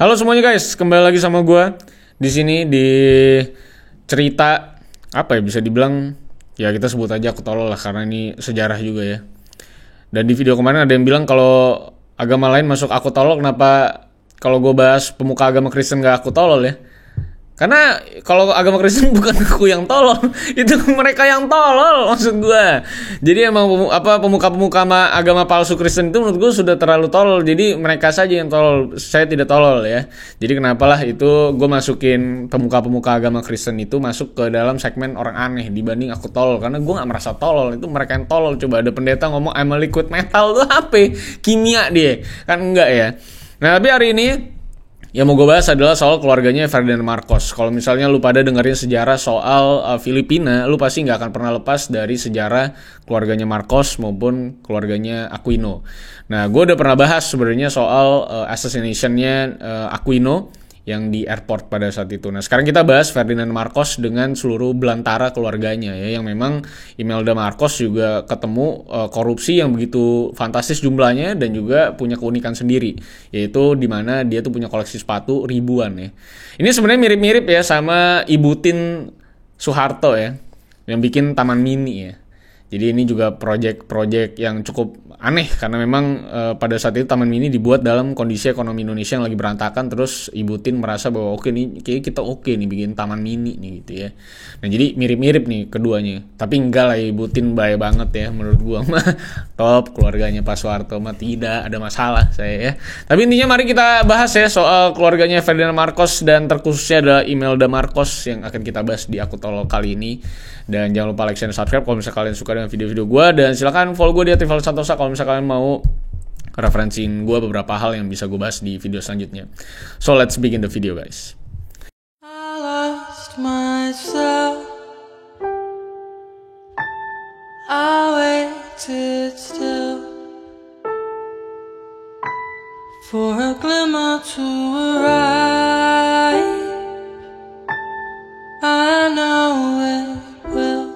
Halo semuanya guys, kembali lagi sama gue di sini di cerita apa ya, bisa dibilang ya kita sebut aja aku tolol lah karena ini sejarah juga ya. Dan di video kemarin ada yang bilang kalau agama lain masuk aku tolol, kenapa kalau gue bahas pemuka agama Kristen gak aku tolol ya? Karena kalau agama Kristen bukan aku yang tolol, itu mereka yang tolol maksud gue. Jadi emang pemuka-pemuka agama palsu Kristen itu menurut gue sudah terlalu tolol. Jadi mereka saja yang tolol, saya tidak tolol ya. Jadi kenapalah itu gue masukin pemuka-pemuka agama Kristen itu masuk ke dalam segmen orang aneh dibanding aku tolol. Karena gue gak merasa tolol, itu mereka yang tolol. Coba ada pendeta ngomong I'm a liquid metal, tuh apa? Kimia dia, kan enggak ya. Nah tapi hari ini yang mau gue bahas adalah soal keluarganya Ferdinand Marcos. Kalau misalnya lu pada dengerin sejarah soal Filipina, lu pasti nggak akan pernah lepas dari sejarah keluarganya Marcos maupun keluarganya Aquino. Nah, gue udah pernah bahas sebenarnya soal assassination-nya Aquino yang di airport pada saat itu. Nah, sekarang kita bahas Ferdinand Marcos dengan seluruh belantara keluarganya ya, yang memang Imelda Marcos juga ketemu korupsi yang begitu fantastis jumlahnya dan juga punya keunikan sendiri, yaitu di mana dia tuh punya koleksi sepatu ribuan ya. Ini sebenarnya mirip-mirip ya sama Ibu Tin Soeharto ya, yang bikin Taman Mini ya. Jadi ini juga proyek yang cukup aneh karena memang pada saat itu Taman Mini dibuat dalam kondisi ekonomi Indonesia yang lagi berantakan, terus Ibu Tin merasa bahwa oke nih, kayaknya kita oke nih bikin Taman Mini nih gitu ya. Nah jadi mirip-mirip nih keduanya. Tapi enggak lah, Ibu Tin baik banget ya menurut gua mah. Top, keluarganya Pak Soeharto mah tidak ada masalah saya ya. Tapi intinya mari kita bahas ya soal keluarganya Ferdinand Marcos dan terkhususnya adalah Imelda Marcos yang akan kita bahas di Aku Tolol kali ini. Dan jangan lupa like, share, dan subscribe kalau misalnya kalian suka dengan video-video gue. Dan silakan follow gue di @valsantosa kalau misalnya kalian mau referensiin gue beberapa hal yang bisa gue bahas di video selanjutnya. So let's begin the video guys. I lost myself. I waited still for a glimmer to arrive. I know it will.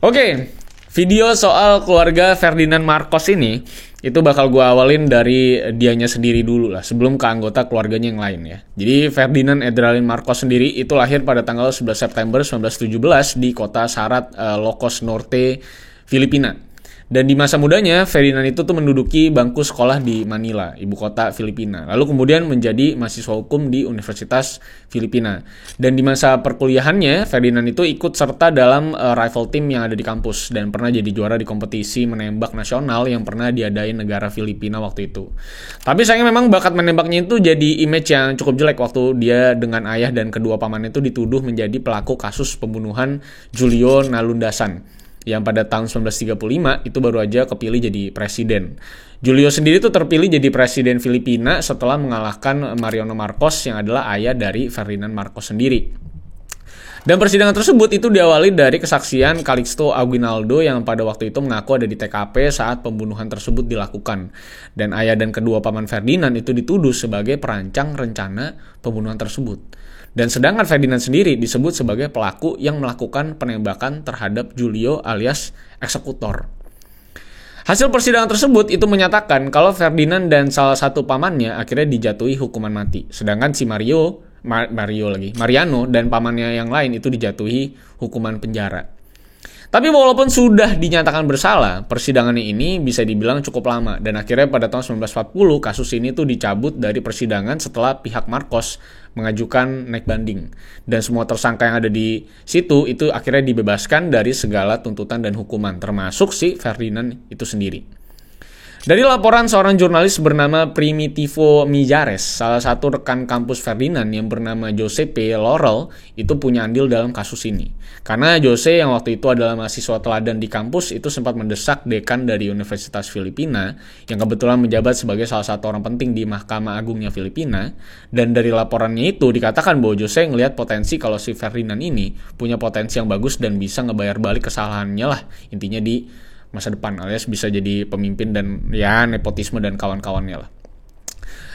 Oke, video soal keluarga Ferdinand Marcos ini itu bakal gue awalin dari dianya sendiri dulu lah, sebelum ke anggota keluarganya yang lain ya. Jadi Ferdinand Edralin Marcos sendiri itu lahir pada tanggal 11 September 1917 di kota Sarat, Ilocos Norte, Filipina. Dan di masa mudanya, Ferdinand itu tuh menduduki bangku sekolah di Manila, ibu kota Filipina. Lalu kemudian menjadi mahasiswa hukum di Universitas Filipina. Dan di masa perkuliahannya, Ferdinand itu ikut serta dalam rival team yang ada di kampus. Dan pernah jadi juara di kompetisi menembak nasional yang pernah diadain negara Filipina waktu itu. Tapi sayangnya memang bakat menembaknya itu jadi image yang cukup jelek waktu dia dengan ayah dan kedua pamannya itu dituduh menjadi pelaku kasus pembunuhan Julio Nalundasan, yang pada tahun 1935 itu baru aja kepilih jadi presiden. Julio sendiri tuh terpilih jadi presiden Filipina setelah mengalahkan Mariano Marcos yang adalah ayah dari Ferdinand Marcos sendiri. Dan persidangan tersebut itu diawali dari kesaksian Calixto Aguinaldo yang pada waktu itu mengaku ada di TKP saat pembunuhan tersebut dilakukan. Dan ayah dan kedua paman Ferdinand itu dituduh sebagai perancang rencana pembunuhan tersebut. Dan sedangkan Ferdinand sendiri disebut sebagai pelaku yang melakukan penembakan terhadap Julio alias eksekutor. Hasil persidangan tersebut itu menyatakan kalau Ferdinand dan salah satu pamannya akhirnya dijatuhi hukuman mati. Sedangkan si Mariano dan pamannya yang lain itu dijatuhi hukuman penjara. Tapi walaupun sudah dinyatakan bersalah, persidangannya ini bisa dibilang cukup lama. Dan akhirnya pada tahun 1940 kasus ini tuh dicabut dari persidangan setelah pihak Marcos mengajukan naik banding. Dan semua tersangka yang ada di situ itu akhirnya dibebaskan dari segala tuntutan dan hukuman, termasuk si Ferdinand itu sendiri. Dari laporan seorang jurnalis bernama Primitivo Mijares, salah satu rekan kampus Ferdinand yang bernama Jose P. Laurel itu punya andil dalam kasus ini. Karena Jose yang waktu itu adalah mahasiswa teladan di kampus itu sempat mendesak dekan dari Universitas Filipina yang kebetulan menjabat sebagai salah satu orang penting di Mahkamah Agungnya Filipina. Dan dari laporannya itu dikatakan bahwa Jose ngelihat potensi kalau si Ferdinand ini punya potensi yang bagus dan bisa ngebayar balik kesalahannya lah, intinya di masa depan, alias bisa jadi pemimpin dan ya nepotisme dan kawan-kawannya lah.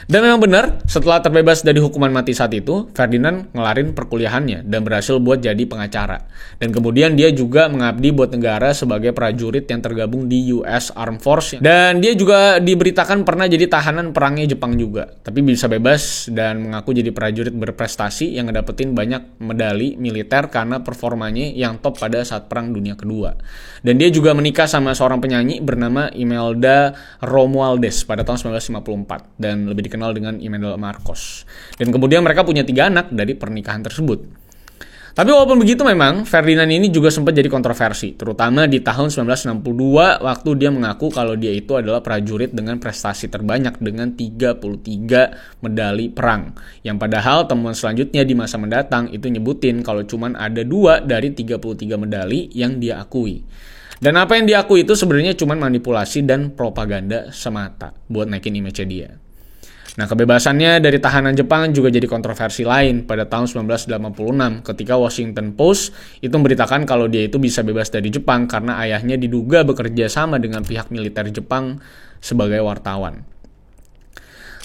Dan memang benar, setelah terbebas dari hukuman mati saat itu, Ferdinand ngelarin perkuliahannya dan berhasil buat jadi pengacara. Dan kemudian dia juga mengabdi buat negara sebagai prajurit yang tergabung di US Armed Force. Dan dia juga diberitakan pernah jadi tahanan perangnya Jepang juga. Tapi bisa bebas dan mengaku jadi prajurit berprestasi yang ngedapetin banyak medali militer karena performanya yang top pada saat Perang Dunia Kedua. Dan dia juga menikah sama seorang penyanyi bernama Imelda Romualdez pada tahun 1954 dan lebih dikenal dengan Imelda Marcos. Dan kemudian mereka punya 3 anak dari pernikahan tersebut. Tapi walaupun begitu memang Ferdinand ini juga sempat jadi kontroversi, terutama di tahun 1962 waktu dia mengaku kalau dia itu adalah prajurit dengan prestasi terbanyak dengan 33 medali perang. Yang padahal temuan selanjutnya di masa mendatang itu nyebutin kalau cuman ada 2 dari 33 medali yang dia akui. Dan apa yang diakui itu sebenarnya cuma manipulasi dan propaganda semata buat naikin image dia. Nah, kebebasannya dari tahanan Jepang juga jadi kontroversi lain pada tahun 1986 ketika Washington Post itu memberitakan kalau dia itu bisa bebas dari Jepang karena ayahnya diduga bekerja sama dengan pihak militer Jepang sebagai wartawan.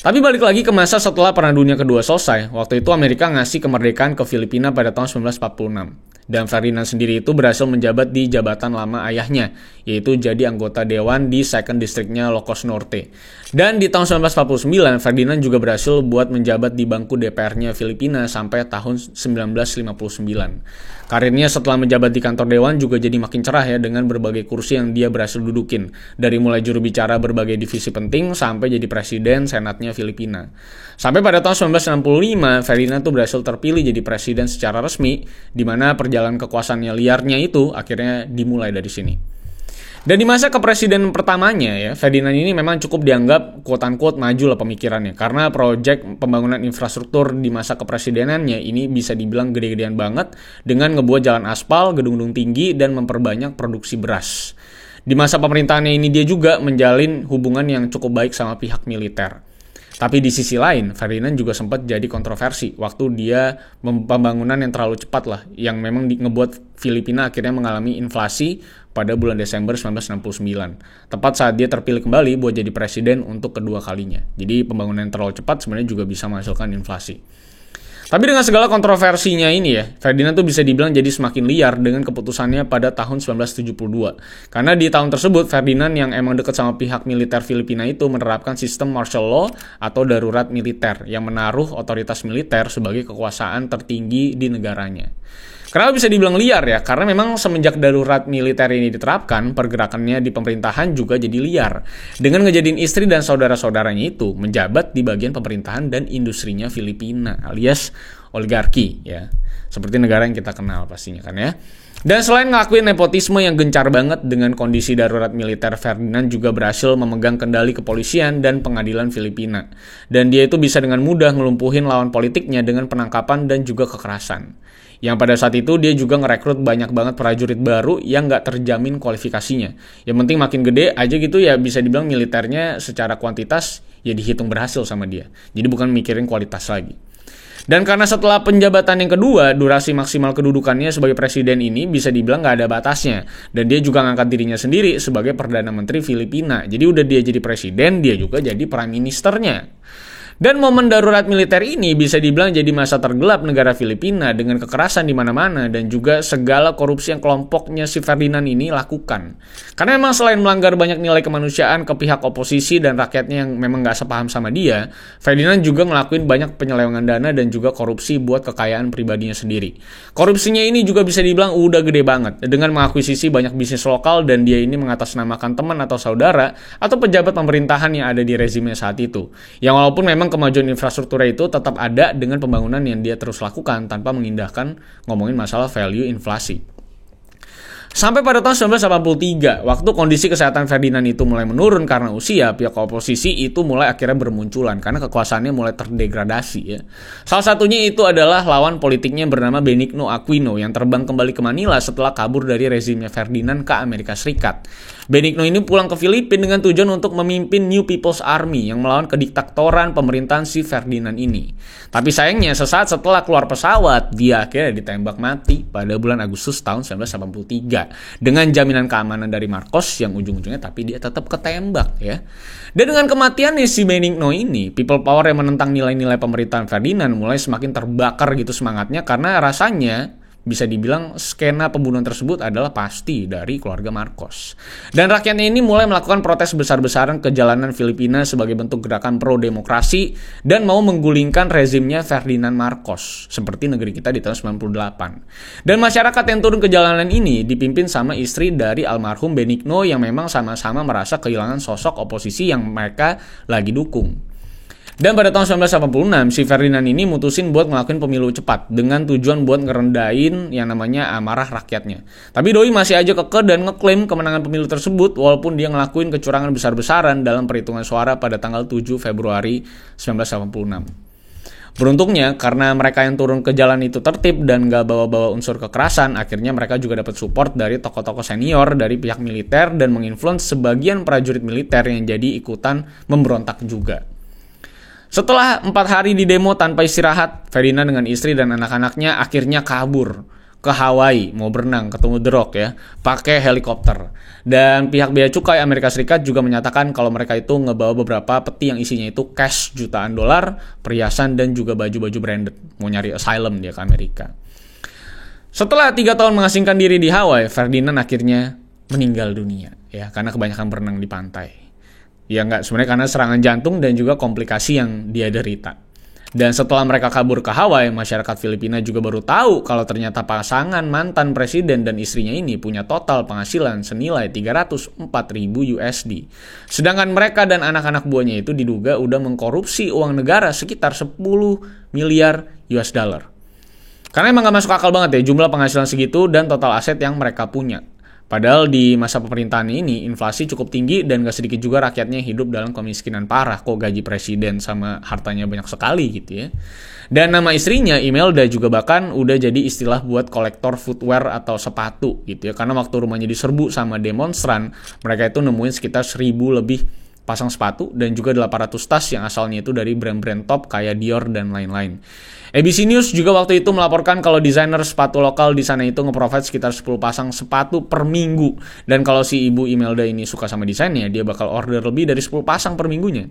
Tapi balik lagi ke masa setelah Perang Dunia Kedua selesai, waktu itu Amerika ngasih kemerdekaan ke Filipina pada tahun 1946. Dan Ferdinand sendiri itu berhasil menjabat di jabatan lama ayahnya, yaitu jadi anggota dewan di Second District-nya Ilocos Norte. Dan di tahun 1949, Ferdinand juga berhasil buat menjabat di bangku DPR-nya Filipina sampai tahun 1959. Karirnya setelah menjabat di kantor dewan juga jadi makin cerah ya dengan berbagai kursi yang dia berhasil dudukin. Dari mulai juru bicara berbagai divisi penting sampai jadi presiden senatnya Filipina. Sampai pada tahun 1965, Ferdinand tuh berhasil terpilih jadi presiden secara resmi, di mana perjalanan kekuasaannya liarnya itu akhirnya dimulai dari sini. Dan di masa kepresiden pertamanya ya, Ferdinand ini memang cukup dianggap quote-unquote maju lah pemikirannya. Karena proyek pembangunan infrastruktur di masa kepresidenannya ini bisa dibilang gede-gedean banget dengan ngebuat jalan aspal, gedung-gedung tinggi, dan memperbanyak produksi beras. Di masa pemerintahannya ini dia juga menjalin hubungan yang cukup baik sama pihak militer. Tapi di sisi lain, Ferdinand juga sempat jadi kontroversi waktu dia pembangunan yang terlalu cepat lah, yang memang ngebuat Filipina akhirnya mengalami inflasi pada bulan Desember 1969. Tepat saat dia terpilih kembali buat jadi presiden untuk kedua kalinya. Jadi pembangunan yang terlalu cepat sebenarnya juga bisa menghasilkan inflasi. Tapi dengan segala kontroversinya ini ya, Ferdinand tuh bisa dibilang jadi semakin liar dengan keputusannya pada tahun 1972. Karena di tahun tersebut, Ferdinand yang emang dekat sama pihak militer Filipina itu menerapkan sistem martial law atau darurat militer yang menaruh otoritas militer sebagai kekuasaan tertinggi di negaranya. Kenapa bisa dibilang liar ya? Karena memang semenjak darurat militer ini diterapkan, pergerakannya di pemerintahan juga jadi liar. Dengan ngejadiin istri dan saudara-saudaranya itu menjabat di bagian pemerintahan dan industrinya Filipina, alias oligarki ya. Seperti negara yang kita kenal pastinya kan ya. Dan selain ngelakuin nepotisme yang gencar banget dengan kondisi darurat militer, Ferdinand juga berhasil memegang kendali kepolisian dan pengadilan Filipina. Dan dia itu bisa dengan mudah ngelumpuhin lawan politiknya dengan penangkapan dan juga kekerasan. Yang pada saat itu dia juga ngerekrut banyak banget prajurit baru yang gak terjamin kualifikasinya. Yang penting makin gede aja gitu ya bisa dibilang militernya secara kuantitas ya dihitung berhasil sama dia. Jadi bukan mikirin kualitas lagi. Dan karena setelah penjabatan yang kedua, durasi maksimal kedudukannya sebagai presiden ini bisa dibilang gak ada batasnya. Dan dia juga ngangkat dirinya sendiri sebagai Perdana Menteri Filipina. Jadi udah dia jadi presiden, dia juga jadi prime ministernya. Dan momen darurat militer ini bisa dibilang jadi masa tergelap negara Filipina dengan kekerasan di mana-mana dan juga segala korupsi yang kelompoknya si Ferdinand ini lakukan. Karena memang selain melanggar banyak nilai kemanusiaan ke pihak oposisi dan rakyatnya yang memang gak sepaham sama dia, Ferdinand juga ngelakuin banyak penyelewengan dana dan juga korupsi buat kekayaan pribadinya sendiri. Korupsinya ini juga bisa dibilang udah gede banget dengan mengakuisisi banyak bisnis lokal dan dia ini mengatasnamakan teman atau saudara atau pejabat pemerintahan yang ada di rezimnya saat itu. Yang walaupun memang kemajuan infrastruktur itu tetap ada dengan pembangunan yang dia terus lakukan tanpa mengindahkan ngomongin masalah value inflasi. Sampai pada tahun 1983, waktu kondisi kesehatan Ferdinand itu mulai menurun karena usia, pihak oposisi itu mulai akhirnya bermunculan karena kekuasaannya mulai terdegradasi ya. Salah satunya itu adalah lawan politiknya bernama Benigno Aquino yang terbang kembali ke Manila setelah kabur dari rezimnya Ferdinand ke Amerika Serikat. Benigno ini pulang ke Filipina dengan tujuan untuk memimpin New People's Army yang melawan kediktatoran pemerintahan si Ferdinand ini. Tapi sayangnya sesaat setelah keluar pesawat, dia akhirnya ditembak mati pada bulan Agustus tahun 1983 dengan jaminan keamanan dari Marcos yang ujung-ujungnya tapi dia tetap ketembak ya. Dan dengan kematiannya si Benigno ini, people power yang menentang nilai-nilai pemerintahan Ferdinand mulai semakin terbakar gitu semangatnya karena rasanya bisa dibilang skena pembunuhan tersebut adalah pasti dari keluarga Marcos. Dan rakyatnya ini mulai melakukan protes besar-besaran ke jalanan Filipina sebagai bentuk gerakan pro-demokrasi dan mau menggulingkan rezimnya Ferdinand Marcos seperti negeri kita di tahun 98. Dan masyarakat yang turun ke jalanan ini dipimpin sama istri dari almarhum Benigno yang memang sama-sama merasa kehilangan sosok oposisi yang mereka lagi dukung. Dan pada tahun 1986, si Ferdinand ini mutusin buat ngelakuin pemilu cepat dengan tujuan buat ngerendahin yang namanya amarah rakyatnya. Tapi Doi masih aja kekeh dan ngeklaim kemenangan pemilu tersebut walaupun dia ngelakuin kecurangan besar-besaran dalam perhitungan suara pada tanggal 7 Februari 1986. Beruntungnya, karena mereka yang turun ke jalan itu tertib dan gak bawa-bawa unsur kekerasan, akhirnya mereka juga dapat support dari tokoh-tokoh senior dari pihak militer dan menginfluence sebagian prajurit militer yang jadi ikutan memberontak juga. Setelah 4 hari di demo tanpa istirahat, Ferdinand dengan istri dan anak-anaknya akhirnya kabur ke Hawaii, mau berenang, ketemu The Rock ya, pakai helikopter. Dan pihak bea cukai Amerika Serikat juga menyatakan kalau mereka itu ngebawa beberapa peti yang isinya itu cash jutaan dolar, perhiasan dan juga baju-baju branded, mau nyari asylum dia ke Amerika. Setelah 3 tahun mengasingkan diri di Hawaii, Ferdinand akhirnya meninggal dunia ya karena kebanyakan berenang di pantai. Ya enggak, sebenarnya karena serangan jantung dan juga komplikasi yang dia derita. Dan setelah mereka kabur ke Hawaii, masyarakat Filipina juga baru tahu kalau ternyata pasangan mantan presiden dan istrinya ini punya total penghasilan senilai 304.000 USD. Sedangkan mereka dan anak-anak buahnya itu diduga udah mengkorupsi uang negara sekitar 10 miliar US dollar. Karena emang gak masuk akal banget ya jumlah penghasilan segitu dan total aset yang mereka punya. Padahal di masa pemerintahan ini inflasi cukup tinggi dan gak sedikit juga rakyatnya hidup dalam kemiskinan parah. Kok gaji presiden sama hartanya banyak sekali gitu ya. Dan nama istrinya Imelda juga bahkan udah jadi istilah buat kolektor footwear atau sepatu gitu ya. Karena waktu rumahnya diserbu sama demonstran, mereka itu nemuin sekitar 1.000 lebih pasang sepatu dan juga 800 tas yang asalnya itu dari brand-brand top kayak Dior dan lain-lain. ABC News juga waktu itu melaporkan kalau desainer sepatu lokal di sana itu nge-provide sekitar 10 pasang sepatu per minggu. Dan kalau si ibu Imelda ini suka sama desainnya, dia bakal order lebih dari 10 pasang per minggunya.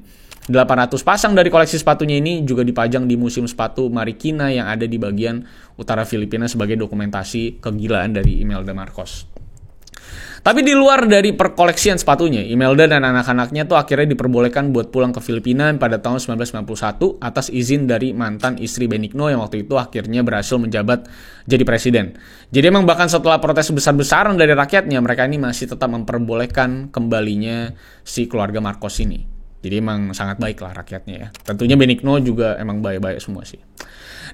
800 pasang dari koleksi sepatunya ini juga dipajang di Museum Sepatu Marikina yang ada di bagian utara Filipina sebagai dokumentasi kegilaan dari Imelda Marcos. Tapi di luar dari perkoleksian sepatunya, Imelda dan anak-anaknya tuh akhirnya diperbolehkan buat pulang ke Filipina pada tahun 1991 atas izin dari mantan istri Benigno yang waktu itu akhirnya berhasil menjabat jadi presiden. Jadi emang bahkan setelah protes besar-besaran dari rakyatnya, mereka ini masih tetap memperbolehkan kembalinya si keluarga Marcos ini. Jadi emang sangat baik lah rakyatnya ya. Tentunya Benigno juga emang baik-baik semua sih.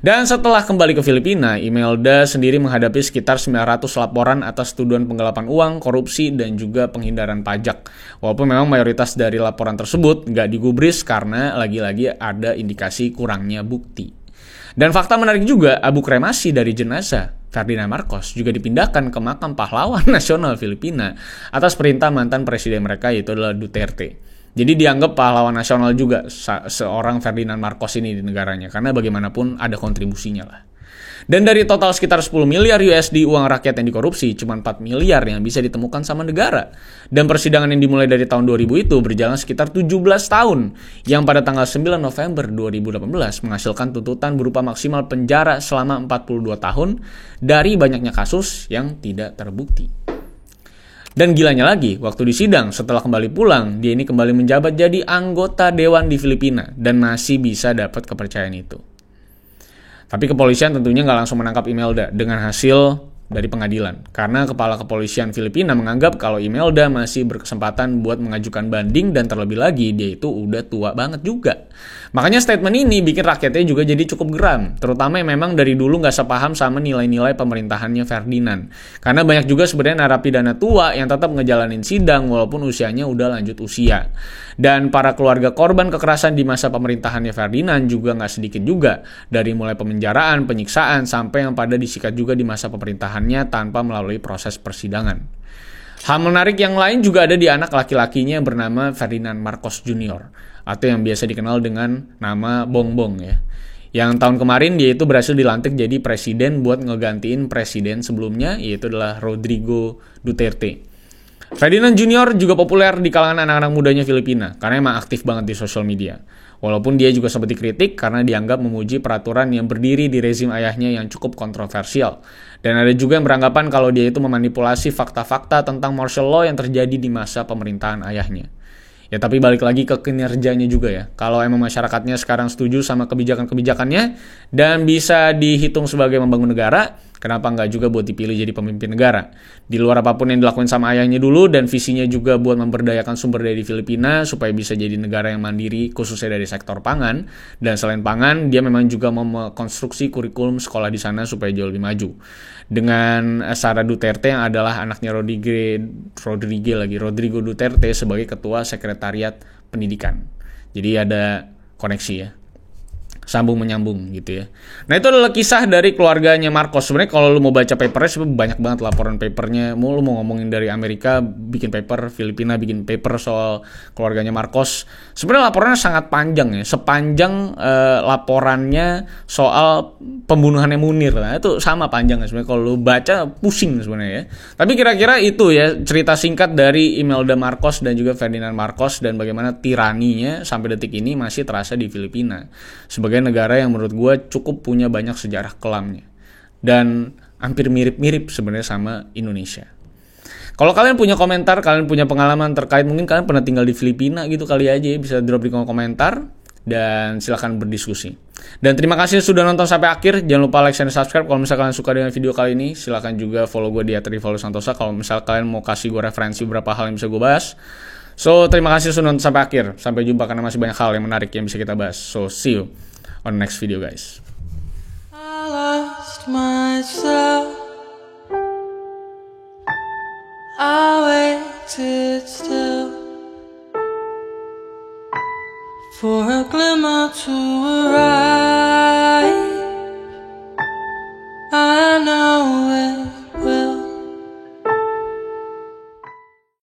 Dan setelah kembali ke Filipina, Imelda sendiri menghadapi sekitar 900 laporan atas tuduhan penggelapan uang, korupsi, dan juga penghindaran pajak. Walaupun memang mayoritas dari laporan tersebut nggak digubris karena lagi-lagi ada indikasi kurangnya bukti. Dan fakta menarik juga, abu kremasi dari jenazah Ferdinand Marcos juga dipindahkan ke makam pahlawan nasional Filipina atas perintah mantan presiden mereka yaitu adalah Duterte. Jadi dianggap pahlawan nasional juga seorang Ferdinand Marcos ini di negaranya. Karena bagaimanapun ada kontribusinya lah. Dan dari total sekitar 10 miliar USD uang rakyat yang dikorupsi, cuma 4 miliar yang bisa ditemukan sama negara. Dan persidangan yang dimulai dari tahun 2000 itu berjalan sekitar 17 tahun. Yang pada tanggal 9 November 2018 menghasilkan tuntutan berupa maksimal penjara selama 42 tahun dari banyaknya kasus yang tidak terbukti. Dan gilanya lagi, waktu di sidang setelah kembali pulang, dia ini kembali menjabat jadi anggota dewan di Filipina dan masih bisa dapat kepercayaan itu. Tapi kepolisian tentunya nggak langsung menangkap Imelda dengan hasil dari pengadilan. Karena kepala kepolisian Filipina menganggap kalau Imelda masih berkesempatan buat mengajukan banding dan terlebih lagi dia itu udah tua banget juga. Makanya statement ini bikin rakyatnya juga jadi cukup geram. Terutama yang memang dari dulu nggak sepaham sama nilai-nilai pemerintahannya Ferdinand. Karena banyak juga sebenarnya narapidana tua yang tetap ngejalanin sidang walaupun usianya udah lanjut usia. Dan para keluarga korban kekerasan di masa pemerintahannya Ferdinand juga nggak sedikit juga. Dari mulai pemenjaraan, penyiksaan, sampai yang pada disikat juga di masa pemerintahannya tanpa melalui proses persidangan. Hal menarik yang lain juga ada di anak laki-lakinya yang bernama Ferdinand Marcos Jr. atau yang biasa dikenal dengan nama Bongbong ya. Yang tahun kemarin dia itu berhasil dilantik jadi presiden buat ngegantiin presiden sebelumnya, yaitu adalah Rodrigo Duterte. Ferdinand Jr. juga populer di kalangan anak-anak mudanya Filipina karena emang aktif banget di sosial media. Walaupun dia juga sempat dikritik karena dianggap memuji peraturan yang berdiri di rezim ayahnya yang cukup kontroversial. Dan ada juga yang beranggapan kalau dia itu memanipulasi fakta-fakta tentang martial law yang terjadi di masa pemerintahan ayahnya. Ya tapi balik lagi ke kinerjanya juga ya. Kalau emang masyarakatnya sekarang setuju sama kebijakan-kebijakannya dan bisa dihitung sebagai membangun negara, kenapa nggak juga buat dipilih jadi pemimpin negara? Di luar apapun yang dilakuin sama ayahnya dulu dan visinya juga buat memberdayakan sumber daya di Filipina supaya bisa jadi negara yang mandiri khususnya dari sektor pangan. Dan selain pangan, dia memang juga mau mengkonstruksi kurikulum sekolah di sana supaya jauh lebih maju. Dengan Sara Duterte yang adalah anaknya Rodrigo Duterte sebagai ketua sekretariat pendidikan. Jadi ada koneksi ya. Sambung menyambung gitu ya. Nah itu adalah kisah dari keluarganya Marcos. Sebenarnya kalau lu mau baca papernya banyak banget laporan papernya. Lu mau ngomongin dari Amerika bikin paper, Filipina bikin paper soal keluarganya Marcos. Sebenarnya laporannya sangat panjang ya. Sepanjang laporannya soal pembunuhannya Munir. Nah itu sama panjangnya sebenarnya. Kalau lu baca pusing sebenarnya ya. Tapi kira-kira itu ya cerita singkat dari Imelda Marcos dan juga Ferdinand Marcos dan bagaimana tiraninya sampai detik ini masih terasa di Filipina. Sebagai negara yang menurut gue cukup punya banyak sejarah kelamnya dan hampir mirip-mirip sebenarnya sama Indonesia. Kalau kalian punya komentar, kalian punya pengalaman terkait, mungkin kalian pernah tinggal di Filipina gitu kali aja, bisa drop di kolom komentar dan silakan berdiskusi. Dan terima kasih sudah nonton sampai akhir. Jangan lupa like dan subscribe. Kalau misalkan kalian suka dengan video kali ini, silakan juga follow gue di @rivaldosantosa. Kalau misalkan kalian mau kasih gue referensi beberapa hal yang bisa gue bahas. So terima kasih sudah nonton sampai akhir. Sampai jumpa karena masih banyak hal yang menarik yang bisa kita bahas. So see you on the next video guys. I lost myself. I waited still for a glimmer to arrive.